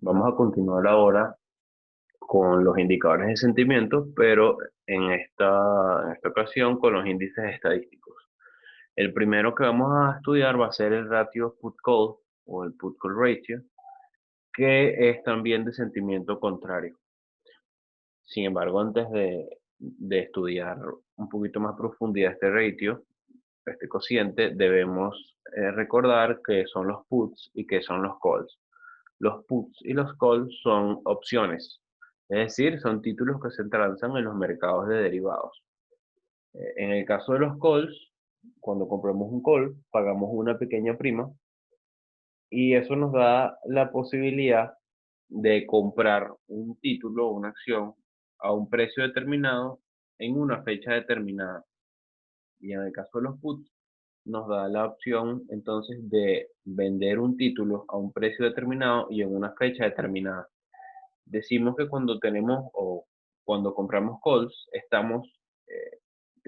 Vamos a continuar ahora con los indicadores de sentimientos, pero en esta ocasión con los índices estadísticos. El primero que vamos a estudiar va a ser el ratio put-call o el put-call ratio, que es también de sentimiento contrario. Sin embargo, antes de estudiar un poquito más profundidad este ratio, este cociente, debemos recordar qué son los puts y qué son los calls. Los puts y los calls son opciones, es decir, son títulos que se transan en los mercados de derivados. En el caso de los calls, cuando compramos un call, pagamos una pequeña prima y eso nos da la posibilidad de comprar un título o una acción a un precio determinado en una fecha determinada. Y en el caso de los puts, nos da la opción entonces de vender un título a un precio determinado y en una fecha determinada. Decimos que cuando tenemos o cuando compramos calls, estamos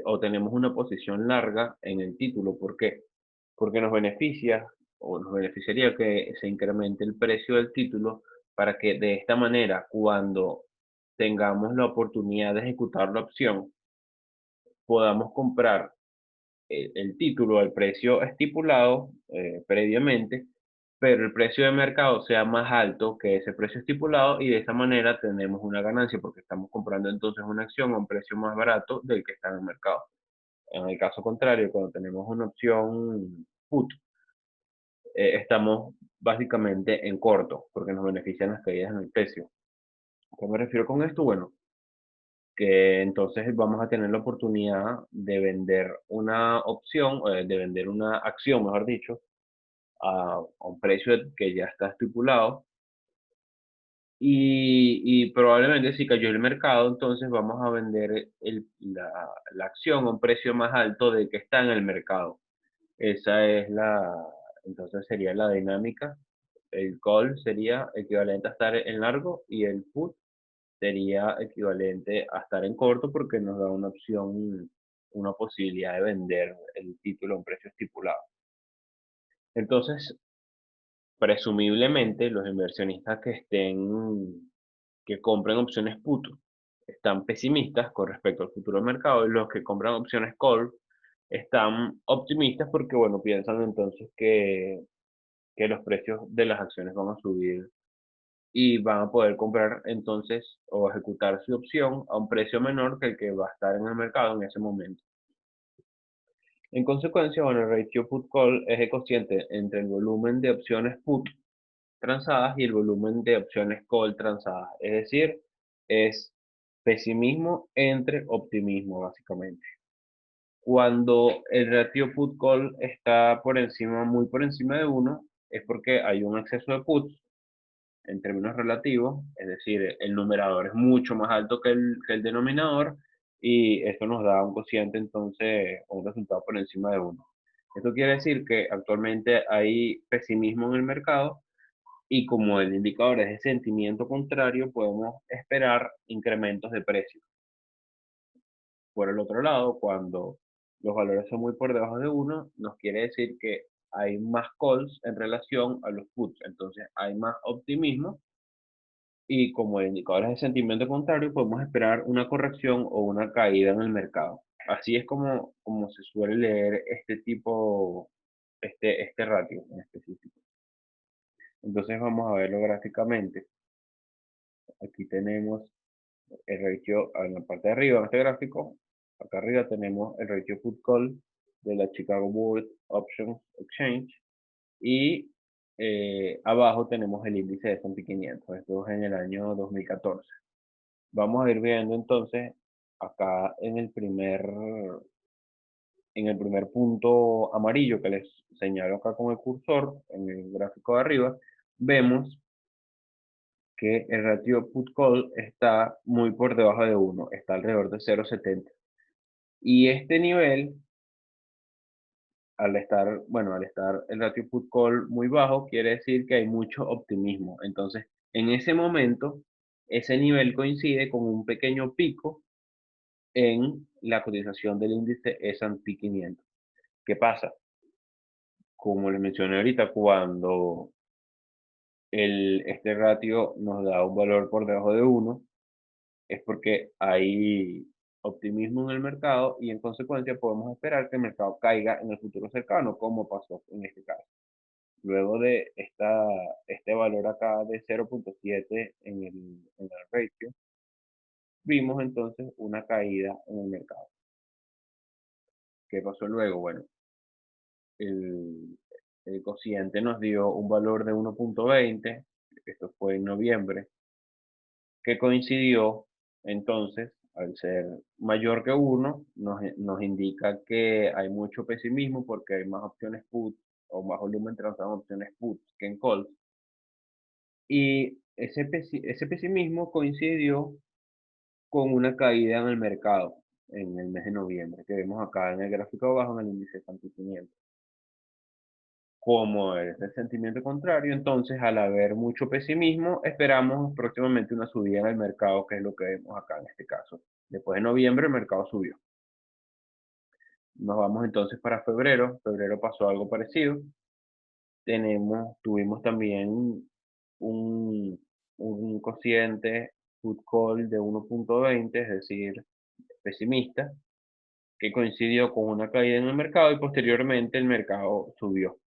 o tenemos una posición larga en el título. ¿Por qué? Porque nos beneficia o nos beneficiaría que se incremente el precio del título para que de esta manera, cuando tengamos la oportunidad de ejecutar la opción, podamos comprar el título al precio estipulado previamente, pero el precio de mercado sea más alto que ese precio estipulado y de esa manera tenemos una ganancia porque estamos comprando entonces una acción a un precio más barato del que está en el mercado. En el caso contrario, cuando tenemos una opción put, estamos básicamente en corto porque nos benefician las caídas en el precio. ¿A qué me refiero con esto? Bueno, que entonces vamos a tener la oportunidad de vender una opción, de vender una acción, mejor dicho, a un precio que ya está estipulado y probablemente si cayó el mercado, entonces vamos a vender la acción a un precio más alto del que está en el mercado. Esa es entonces sería la dinámica. El call sería equivalente a estar en largo y el put sería equivalente a estar en corto porque nos da una opción, una posibilidad de vender el título a un precio estipulado. Entonces, presumiblemente, los inversionistas que compren opciones put están pesimistas con respecto al futuro del mercado y los que compran opciones call están optimistas porque, bueno, piensan entonces que los precios de las acciones van a subir y van a poder comprar entonces o ejecutar su opción a un precio menor que el que va a estar en el mercado en ese momento. En consecuencia, bueno, el ratio put call es el cociente entre el volumen de opciones put transadas y el volumen de opciones call transadas. Es decir, es pesimismo entre optimismo, básicamente. Cuando el ratio put call está por encima, muy por encima de uno, es porque hay un exceso de puts en términos relativos, es decir, el numerador es mucho más alto que el denominador y esto nos da un cociente entonces, un resultado por encima de uno. Esto quiere decir que actualmente hay pesimismo en el mercado y como el indicador es de sentimiento contrario, podemos esperar incrementos de precios. Por el otro lado, cuando los valores son muy por debajo de uno, nos quiere decir que hay más calls en relación a los puts, entonces hay más optimismo y como el indicador es de sentimiento contrario, podemos esperar una corrección o una caída en el mercado. Así es como se suele leer este tipo, este ratio en específico. Entonces vamos a verlo gráficamente. Aquí tenemos el ratio en la parte de arriba, en este gráfico. Acá arriba tenemos el ratio put call de la Chicago Board Options Exchange. Y abajo tenemos el índice de S&P 500. Esto es en el año 2014. Vamos a ir viendo entonces acá en el primer punto amarillo que les señalo acá con el cursor, en el gráfico de arriba, vemos que el ratio put call está muy por debajo de 1, está alrededor de 0,70. Y este nivel, al estar el ratio put call muy bajo, quiere decir que hay mucho optimismo. Entonces, en ese momento, ese nivel coincide con un pequeño pico en la cotización del índice S&P 500. ¿Qué pasa? Como les mencioné ahorita, cuando Este ratio nos da un valor por debajo de 1, es porque hay optimismo en el mercado y en consecuencia podemos esperar que el mercado caiga en el futuro cercano, como pasó en este caso. Luego de este valor acá de 0.7 en el ratio, vimos entonces una caída en el mercado. ¿Qué pasó luego? Bueno, el, el cociente nos dio un valor de 1.20, esto fue en noviembre, que coincidió entonces, al ser mayor que 1, nos indica que hay mucho pesimismo porque hay más opciones put o más volumen transado en opciones put que en calls. Y ese pesimismo coincidió con una caída en el mercado en el mes de noviembre, que vemos acá en el gráfico abajo en el índice S&P 500. Como es el sentimiento contrario, entonces al haber mucho pesimismo, esperamos próximamente una subida en el mercado, que es lo que vemos acá en este caso. Después de noviembre el mercado subió. Nos vamos entonces para febrero. Febrero pasó algo parecido. Tuvimos también un, un cociente put call de 1.20, es decir, pesimista, que coincidió con una caída en el mercado y posteriormente el mercado subió.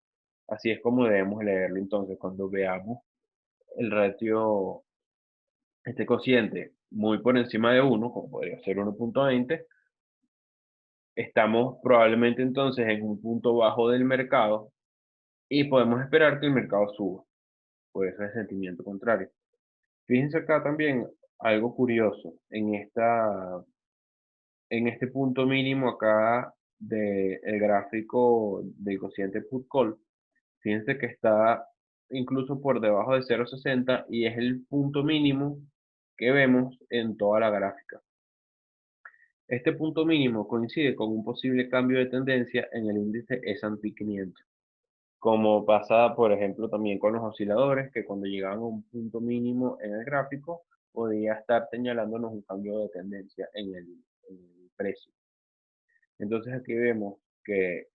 Así es como debemos leerlo entonces cuando veamos el ratio, este cociente muy por encima de 1, como podría ser 1.20, estamos probablemente entonces en un punto bajo del mercado y podemos esperar que el mercado suba. Puede ser el sentimiento contrario. Fíjense acá también algo curioso en este punto mínimo acá del gráfico del cociente put call. Fíjense que está incluso por debajo de 0.60 y es el punto mínimo que vemos en toda la gráfica. Este punto mínimo coincide con un posible cambio de tendencia en el índice S&P 500, como pasa, por ejemplo, también con los osciladores, que cuando llegaban a un punto mínimo en el gráfico, podía estar señalándonos un cambio de tendencia en el precio. Entonces aquí vemos que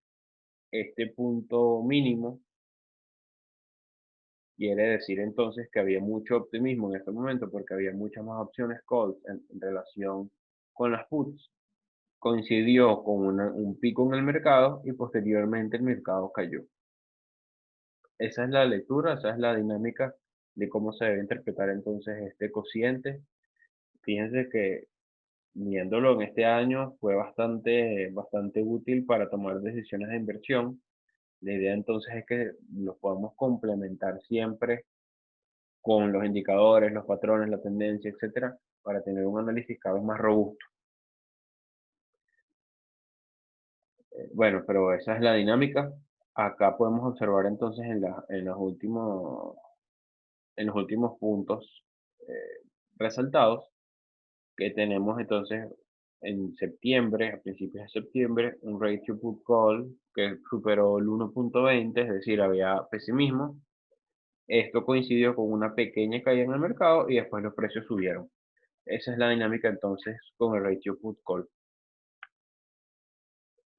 este punto mínimo quiere decir entonces que había mucho optimismo en este momento porque había muchas más opciones calls en relación con las puts. Coincidió con un pico en el mercado y posteriormente el mercado cayó. Esa es la lectura, esa es la dinámica de cómo se debe interpretar entonces este cociente. Fíjense que viéndolo en este año fue bastante útil para tomar decisiones de inversión. La idea entonces es que los podamos complementar siempre con los indicadores, los patrones, la tendencia, etcétera, para tener un análisis cada vez más robusto. Bueno, pero esa es la dinámica. Acá podemos observar entonces en los últimos puntos resaltados que tenemos entonces en septiembre, a principios de septiembre, un ratio put call que superó el 1.20, es decir, había pesimismo. Esto coincidió con una pequeña caída en el mercado y después los precios subieron. Esa es la dinámica entonces con el ratio put call.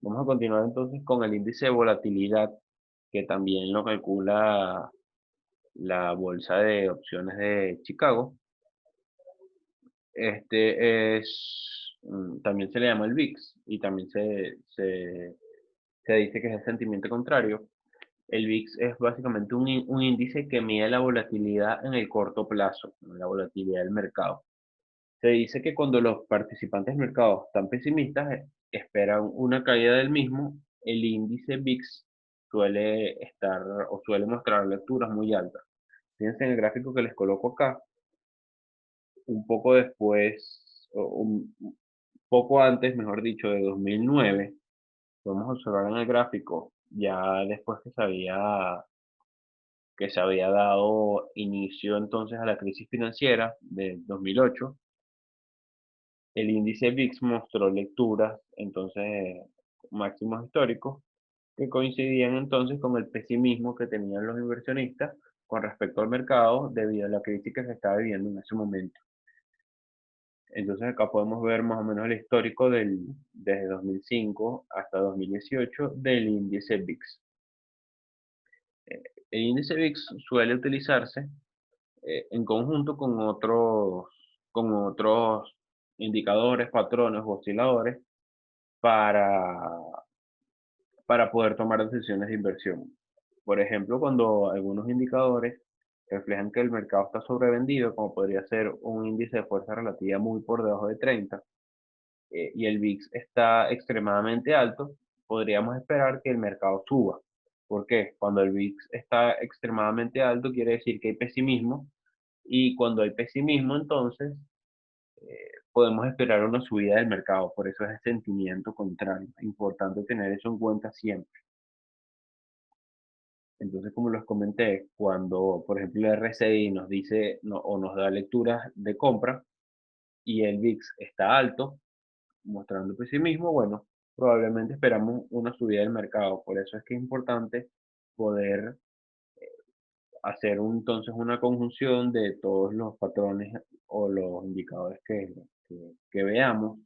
Vamos a continuar entonces con el índice de volatilidad, que también lo calcula la bolsa de opciones de Chicago. También se le llama el VIX y también se dice que es el sentimiento contrario. El VIX es básicamente un índice que mide la volatilidad en el corto plazo, la volatilidad del mercado. Se dice que cuando los participantes del mercado están pesimistas, esperan una caída del mismo, el índice VIX suele estar o suele mostrar lecturas muy altas. Fíjense en el gráfico que les coloco acá, un poco después, un poco antes, mejor dicho, de 2009, podemos observar en el gráfico, ya después que se había dado inicio entonces a la crisis financiera de 2008, el índice VIX mostró lecturas, entonces, máximos históricos, que coincidían entonces con el pesimismo que tenían los inversionistas con respecto al mercado debido a la crisis que se estaba viviendo en ese momento. Entonces acá podemos ver más o menos el histórico desde 2005 hasta 2018 del índice VIX. El índice VIX suele utilizarse en conjunto con otros indicadores, patrones o osciladores para, para poder tomar decisiones de inversión. Por ejemplo, cuando algunos indicadores reflejan que el mercado está sobrevendido, como podría ser un índice de fuerza relativa muy por debajo de 30, y el VIX está extremadamente alto, podríamos esperar que el mercado suba. ¿Por qué? Cuando el VIX está extremadamente alto, quiere decir que hay pesimismo, y cuando hay pesimismo, entonces podemos esperar una subida del mercado. Por eso es el sentimiento contrario. Es importante tener eso en cuenta siempre. Entonces, como les comenté, cuando, por ejemplo, el RSI nos dice o nos da lecturas de compra y el VIX está alto, mostrando pesimismo, bueno, probablemente esperamos una subida del mercado. Por eso es que es importante poder hacer entonces una conjunción de todos los patrones o los indicadores que veamos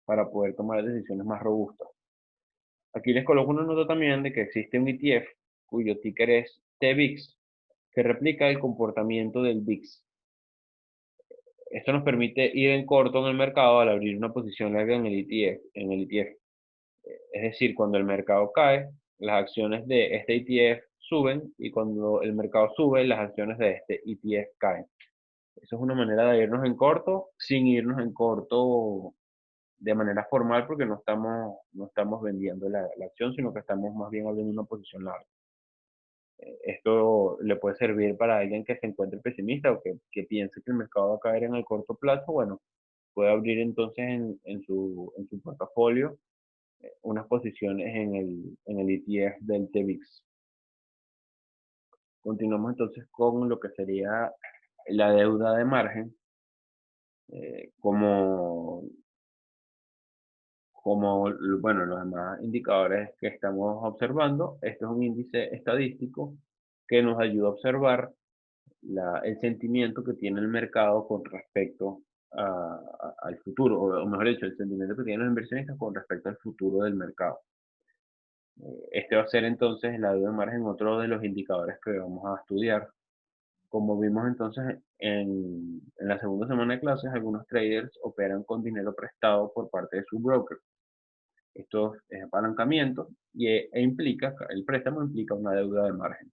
para poder tomar decisiones más robustas. Aquí les coloco una nota también de que existe un ETF cuyo ticker es TVIX, que replica el comportamiento del VIX. Esto nos permite ir en corto en el mercado al abrir una posición larga en el ETF. Es decir, cuando el mercado cae, las acciones de este ETF suben y cuando el mercado sube, las acciones de este ETF caen. Eso es una manera de irnos en corto sin irnos en corto de manera formal porque no estamos vendiendo la acción, sino que estamos más bien abriendo una posición larga. Esto le puede servir para alguien que se encuentre pesimista o que piense que el mercado va a caer en el corto plazo. Bueno, puede abrir entonces en su portafolio unas posiciones en el ETF del TVIX. Continuamos entonces con lo que sería la deuda de margen. Como, bueno, los demás indicadores que estamos observando, este es un índice estadístico que nos ayuda a observar el sentimiento que tiene el mercado con respecto al futuro, o mejor dicho, el sentimiento que tienen los inversionistas con respecto al futuro del mercado. Este va a ser entonces la deuda de margen otro de los indicadores que vamos a estudiar. Como vimos entonces en la segunda semana de clases, algunos traders operan con dinero prestado por parte de su broker. Esto es apalancamiento el préstamo implica una deuda de margen.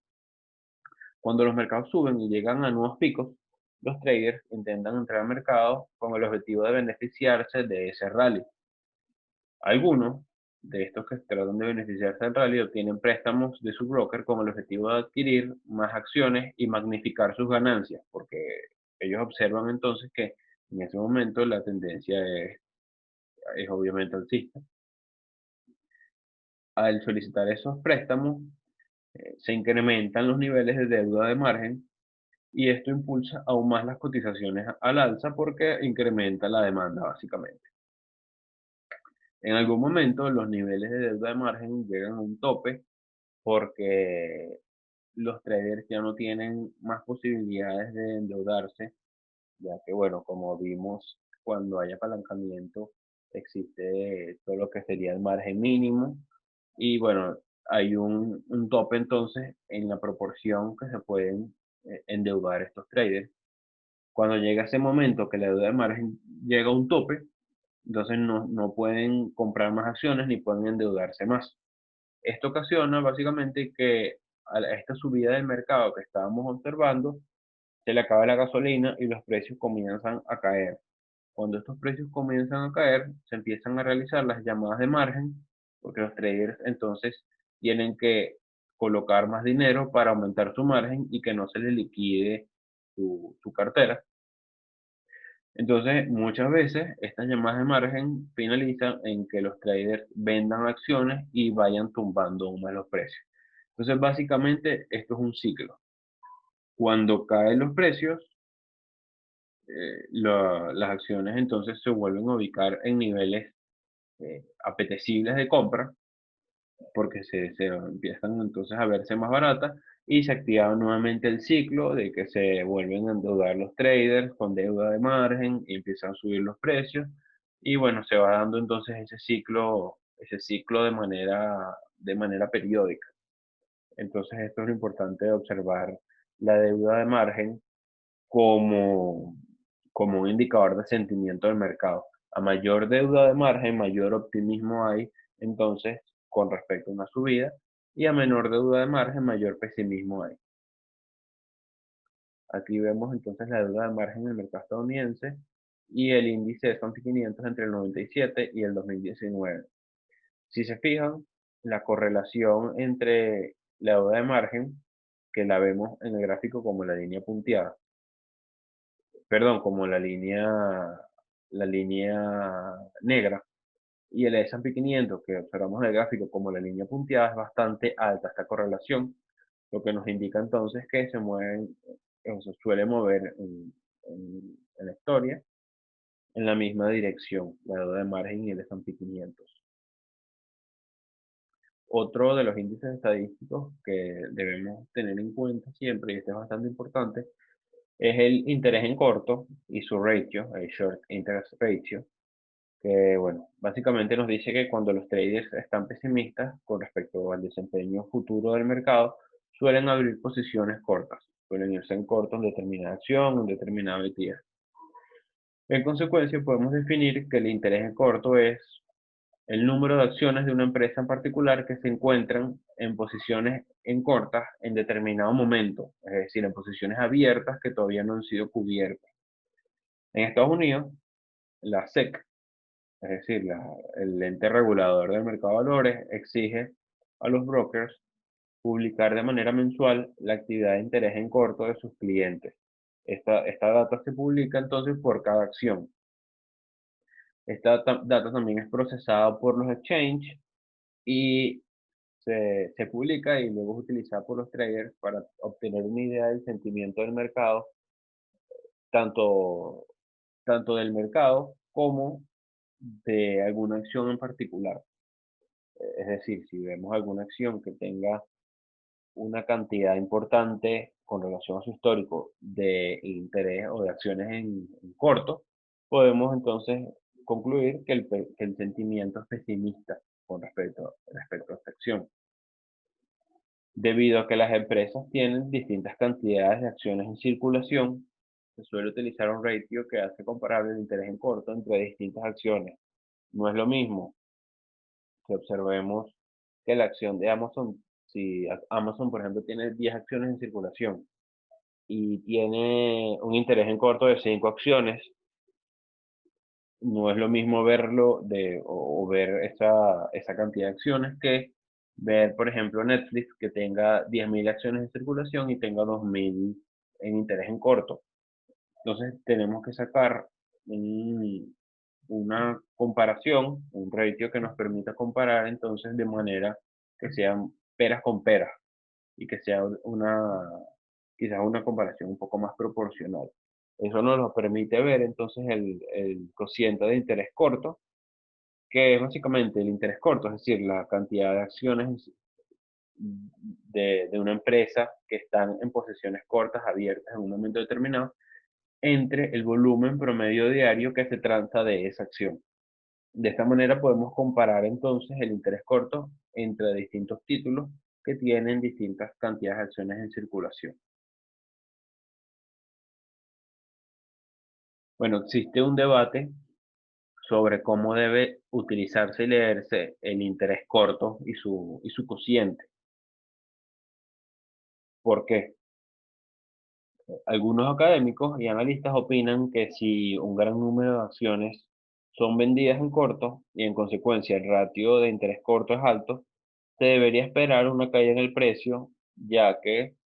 Cuando los mercados suben y llegan a nuevos picos, los traders intentan entrar al mercado con el objetivo de beneficiarse de ese rally. Algunos de estos que tratan de beneficiarse del rally obtienen préstamos de su broker con el objetivo de adquirir más acciones y magnificar sus ganancias, porque ellos observan entonces que en ese momento la tendencia es obviamente alcista. Al solicitar esos préstamos, se incrementan los niveles de deuda de margen y esto impulsa aún más las cotizaciones al alza porque incrementa la demanda básicamente. En algún momento los niveles de deuda de margen llegan a un tope porque los traders ya no tienen más posibilidades de endeudarse, ya que bueno, como vimos, cuando hay apalancamiento existe todo lo que sería el margen mínimo y bueno, hay un tope entonces en la proporción que se pueden endeudar estos traders. Cuando llega ese momento que la deuda de margen llega a un tope, entonces no pueden comprar más acciones ni pueden endeudarse más. Esto ocasiona básicamente que a esta subida del mercado que estábamos observando, se le acaba la gasolina y los precios comienzan a caer. Cuando estos precios comienzan a caer, se empiezan a realizar las llamadas de margen, porque los traders entonces tienen que colocar más dinero para aumentar su margen y que no se les liquide su cartera. Entonces, muchas veces estas llamadas de margen finalizan en que los traders vendan acciones y vayan tumbando aún más los precios. Entonces, básicamente, esto es un ciclo. Cuando caen los precios, las acciones entonces se vuelven a ubicar en niveles apetecibles de compra porque se empiezan entonces a verse más baratas y se activa nuevamente el ciclo de que se vuelven a endeudar los traders con deuda de margen y empiezan a subir los precios y bueno, se va dando entonces ese ciclo de manera periódica. Entonces esto es lo importante de observar la deuda de margen como, como un indicador de sentimiento del mercado. A mayor deuda de margen, mayor optimismo hay entonces con respecto a una subida, y a menor deuda de margen, mayor pesimismo hay. Aquí vemos entonces la deuda de margen en el mercado estadounidense y el índice de S&P 500 entre el 97 y el 2019. Si se fijan, la correlación entre la deuda de margen, que la vemos en el gráfico como la línea punteada, perdón, como la línea negra, y el S&P 500, que observamos en el gráfico como la línea punteada, es bastante alta esta correlación, lo que nos indica entonces que se mueven, o se suele mover en la historia en la misma dirección, la deuda de margen y el S&P 500. Otro de los índices estadísticos que debemos tener en cuenta siempre, y este es bastante importante, es el interés en corto y su ratio, el short interest ratio, que bueno, básicamente nos dice que cuando los traders están pesimistas con respecto al desempeño futuro del mercado, suelen abrir posiciones cortas, suelen irse en corto en determinada acción, en determinado ETF. En consecuencia, podemos definir que el interés en corto es el número de acciones de una empresa en particular que se encuentran en posiciones en cortas en determinado momento, es decir, en posiciones abiertas que todavía no han sido cubiertas. En Estados Unidos, la SEC, es decir, el ente regulador del mercado de valores, exige a los brokers publicar de manera mensual la actividad de interés en corto de sus clientes. Esta data se publica entonces por cada acción. Esta data también es procesada por los exchanges y se publica y luego es utilizada por los traders para obtener una idea del sentimiento del mercado, tanto, tanto del mercado como de alguna acción en particular. Es decir, si vemos alguna acción que tenga una cantidad importante con relación a su histórico de interés o de acciones en corto, podemos entonces concluir que que el sentimiento es pesimista con respecto a esta acción, debido a que las empresas tienen distintas cantidades de acciones en circulación. Se suele utilizar un ratio que hace comparable el interés en corto entre distintas acciones. No es lo mismo que observemos que la acción de Amazon, si Amazon, por ejemplo, tiene 10 acciones en circulación y tiene un interés en corto de 5 acciones, no es lo mismo verlo o ver esa cantidad de acciones que ver, por ejemplo, Netflix que tenga 10.000 acciones en circulación y tenga 2.000 en interés en corto. Entonces tenemos que sacar una comparación, un ratio que nos permita comparar entonces de manera que sean peras con peras y que sea quizás una comparación un poco más proporcional. Eso nos lo permite ver entonces el cociente de interés corto, que es básicamente el interés corto, es decir, la cantidad de acciones de una empresa que están en posiciones cortas, abiertas en un momento determinado, entre el volumen promedio diario que se transa de esa acción. De esta manera podemos comparar entonces el interés corto entre distintos títulos que tienen distintas cantidades de acciones en circulación. Bueno, existe un debate sobre cómo debe utilizarse y leerse el interés corto y su cociente. ¿Por qué? Algunos académicos y analistas opinan que si un gran número de acciones son vendidas en corto y en consecuencia el ratio de interés corto es alto, se debería esperar una caída en el precio, ya que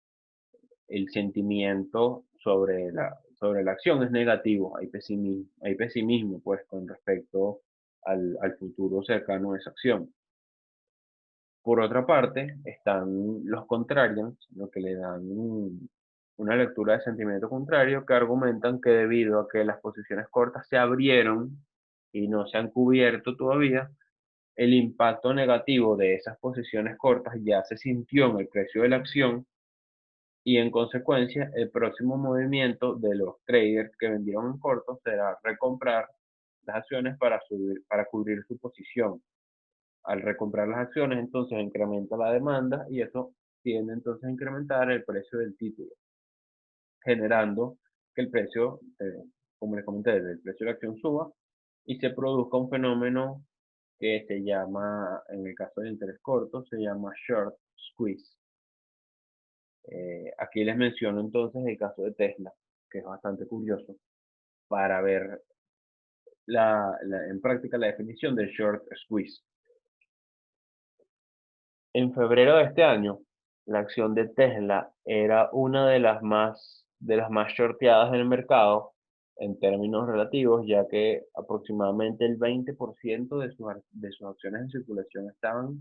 el sentimiento sobre la acción es negativo, hay pesimismo pues con respecto al futuro cercano de esa acción. Por otra parte, están los contrarians, lo que le dan una lectura de sentimiento contrario, que argumentan que debido a que las posiciones cortas se abrieron y no se han cubierto todavía, el impacto negativo de esas posiciones cortas ya se sintió en el precio de la acción y en consecuencia el próximo movimiento de los traders que vendieron en corto será recomprar las acciones para cubrir su posición. Al recomprar las acciones, entonces incrementa la demanda y eso tiende entonces a incrementar el precio del título, generando que el precio, como les comenté, el precio de la acción suba y se produzca un fenómeno que se llama, en el caso del interés corto, se llama short squeeze. Aquí les menciono entonces el caso de Tesla, que es bastante curioso, para ver en práctica la definición del short squeeze. En febrero de este año, la acción de Tesla era una de las más shorteadas en el mercado en términos relativos, ya que aproximadamente el 20% de sus acciones en circulación estaban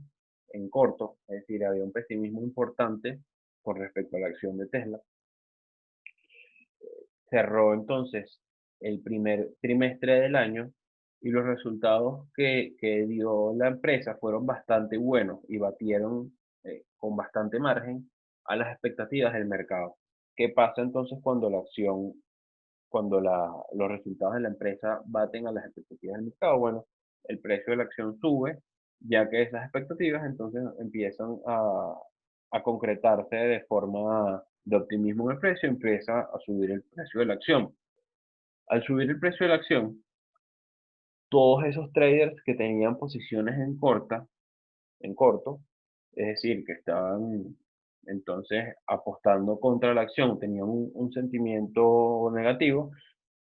en corto, es decir, había un pesimismo importante con respecto a la acción de Tesla. Cerró entonces el primer trimestre del año y los resultados que dio la empresa fueron bastante buenos y batieron con bastante margen a las expectativas del mercado. ¿Qué pasa entonces cuando los resultados de la empresa baten a las expectativas del mercado? Bueno, el precio de la acción sube, ya que esas expectativas entonces empiezan a concretarse de forma de optimismo en el precio, empieza a subir el precio de la acción. Al subir el precio de la acción, todos esos traders que tenían posiciones en corto, es decir, que estaban entonces apostando contra la acción, tenían un sentimiento negativo,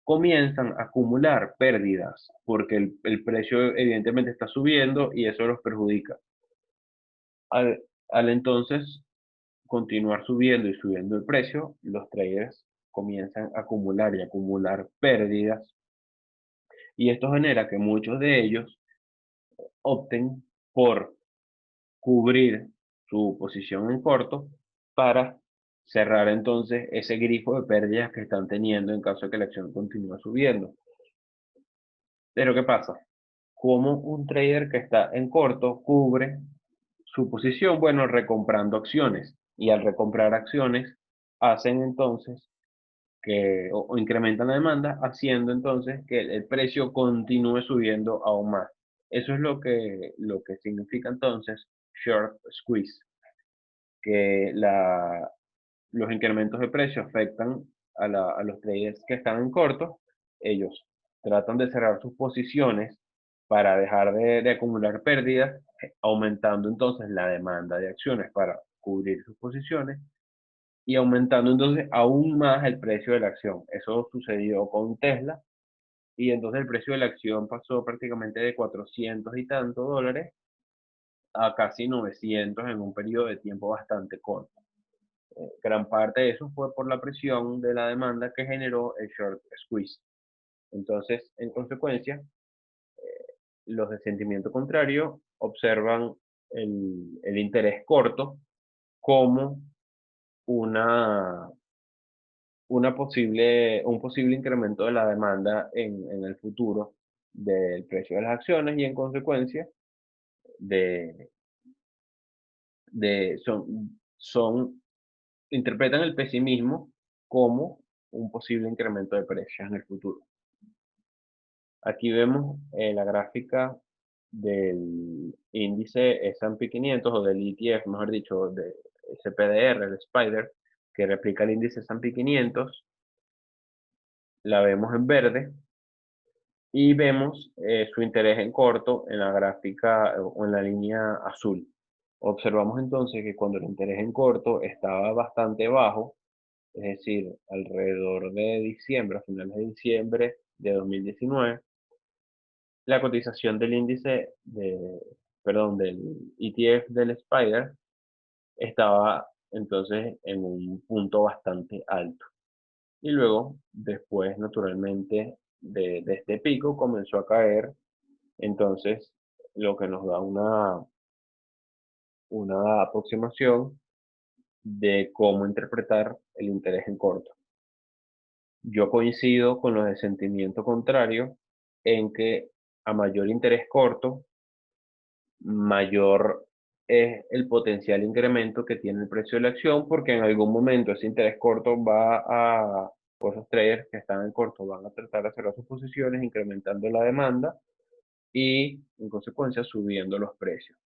comienzan a acumular pérdidas, porque el precio evidentemente está subiendo y eso los perjudica. Al entonces continuar subiendo y subiendo el precio, los traders comienzan a acumular y acumular pérdidas, y esto genera que muchos de ellos opten por cubrir su posición en corto para cerrar entonces ese grifo de pérdidas que están teniendo en caso de que la acción continúe subiendo. Pero ¿qué pasa? ¿Cómo un trader que está en corto cubre su posición? Bueno, recomprando acciones. Y al recomprar acciones, hacen entonces o incrementan la demanda, haciendo entonces que el precio continúe subiendo aún más. Eso es lo que significa entonces short squeeze, que los incrementos de precio afectan a los traders que están en corto. Ellos tratan de cerrar sus posiciones para dejar de acumular pérdidas, aumentando entonces la demanda de acciones para cubrir sus posiciones y aumentando entonces aún más el precio de la acción. Eso sucedió con Tesla y entonces el precio de la acción pasó prácticamente de 400 y tantos dólares a casi 900 en un periodo de tiempo bastante corto. Gran parte de eso fue por la presión de la demanda que generó el short squeeze. Entonces, en consecuencia, los de sentimiento contrario observan el interés corto como una, un posible incremento de la demanda en el futuro del precio de las acciones y en consecuencia de, son interpretan el pesimismo como un posible incremento de precios en el futuro. Aquí vemos la gráfica del índice S&P 500 o del ETF, mejor dicho, de SPDR, el Spider, que replica el índice S&P 500. La vemos en verde y vemos su interés en corto en la gráfica o en la línea azul. Observamos entonces que cuando el interés en corto estaba bastante bajo, es decir, alrededor de diciembre, a finales de diciembre de 2019, la cotización del del ETF del Spider estaba entonces en un punto bastante alto. Y luego, después, naturalmente, de este pico comenzó a caer, entonces, lo que nos da una aproximación de cómo interpretar el interés en corto. Yo coincido con los de sentimiento contrario en que a mayor interés corto, mayor es el potencial incremento que tiene el precio de la acción, porque en algún momento ese interés corto o esos traders que están en corto van a tratar de cerrar sus posiciones, incrementando la demanda y en consecuencia subiendo los precios,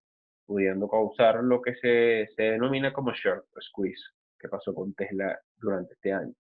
pudiendo causar lo que se denomina como short squeeze, que pasó con Tesla durante este año.